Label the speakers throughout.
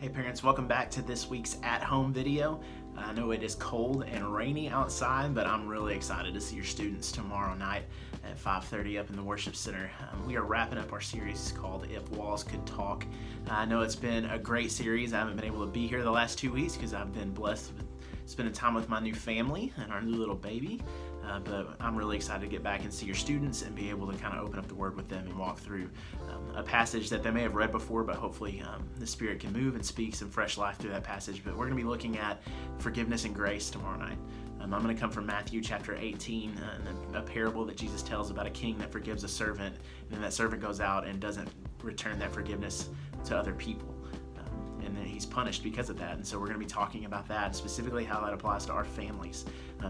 Speaker 1: Hey parents, welcome back to this week's at-home video. I know it is cold and rainy outside, but I'm really excited to see your students tomorrow night at 5:30 up in the worship center. We are wrapping up our series called If Walls Could Talk. I know it's been a great series. I haven't been able to be here the last 2 weeks because I've been blessed with spending time with my new family and our new little baby. But I'm really excited to get back and see your students and be able to kind of open up the Word with them and walk through a passage that they may have read before, but hopefully the Spirit can move and speak some fresh life through that passage. But we're going to be looking at forgiveness and grace tomorrow night. I'm going to come from Matthew chapter 18, and a parable that Jesus tells about a king that forgives a servant, and then that servant goes out and doesn't return that forgiveness to other people. And then he's punished because of that. And so we're going to be talking about that, specifically how that applies to our families.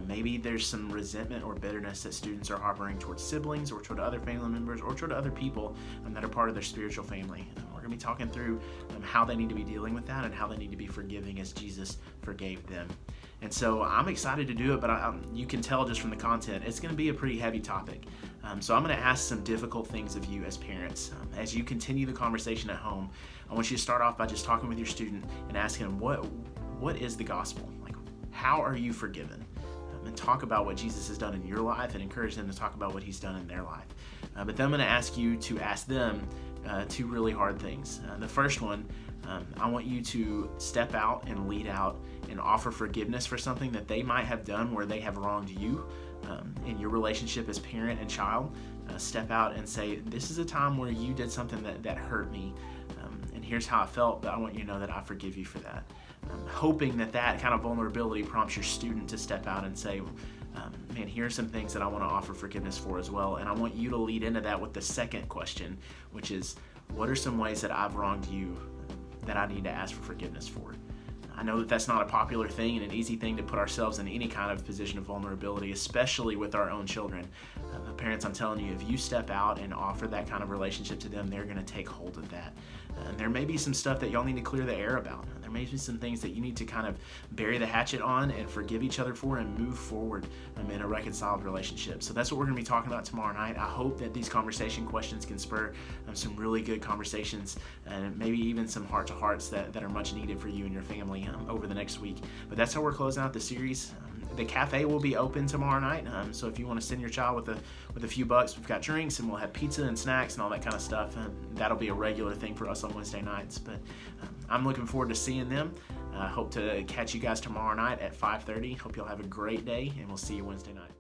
Speaker 1: Maybe there's some resentment or bitterness that students are harboring towards siblings or toward other family members or toward other people that are part of their spiritual family. We're going to be talking through how they need to be dealing with that and how they need to be forgiving as Jesus forgave them. And so I'm excited to do it, but you can tell just from the content, it's going to be a pretty heavy topic. So I'm going to ask some difficult things of you as parents. As you continue the conversation at home, I want you to start off by just talking with your student and asking them, what is the gospel? Like, how are you forgiven? And talk about what Jesus has done in your life and encourage them to talk about what he's done in their life. But then I'm going to ask you to ask them two really hard things. The first one, I want you to step out and lead out and offer forgiveness for something that they might have done where they have wronged you in your relationship as parent and child. Step out and say, this is a time where you did something that hurt me, and here's how I felt, but I want you to know that I forgive you for that. Hoping that kind of vulnerability prompts your student to step out and say, man, here's some things that I want to offer forgiveness for as well. And I want you to lead into that with the second question, which is, what are some ways that I've wronged you that I need to ask for forgiveness for? I know that that's not a popular thing and an easy thing to put ourselves in any kind of position of vulnerability, especially with our own children. Parents, I'm telling you, if you step out and offer that kind of relationship to them, they're going to take hold of that. And there may be some stuff that y'all need to clear the air about. There may be some things that you need to kind of bury the hatchet on and forgive each other for and move forward in a reconciled relationship. So that's what we're going to be talking about tomorrow night. I hope that these conversation questions can spur some really good conversations and maybe even some heart-to-hearts that are much needed for you and your family over the next week. But that's how we're closing out the series. The cafe will be open tomorrow night, so if you want to send your child with a few bucks, we've got drinks and we'll have pizza and snacks and all that kind of stuff. That'll be a regular thing for us on Wednesday nights. But I'm looking forward to seeing them. Hope to catch you guys tomorrow night at 5:30. Hope you'll have a great day, and we'll see you Wednesday night.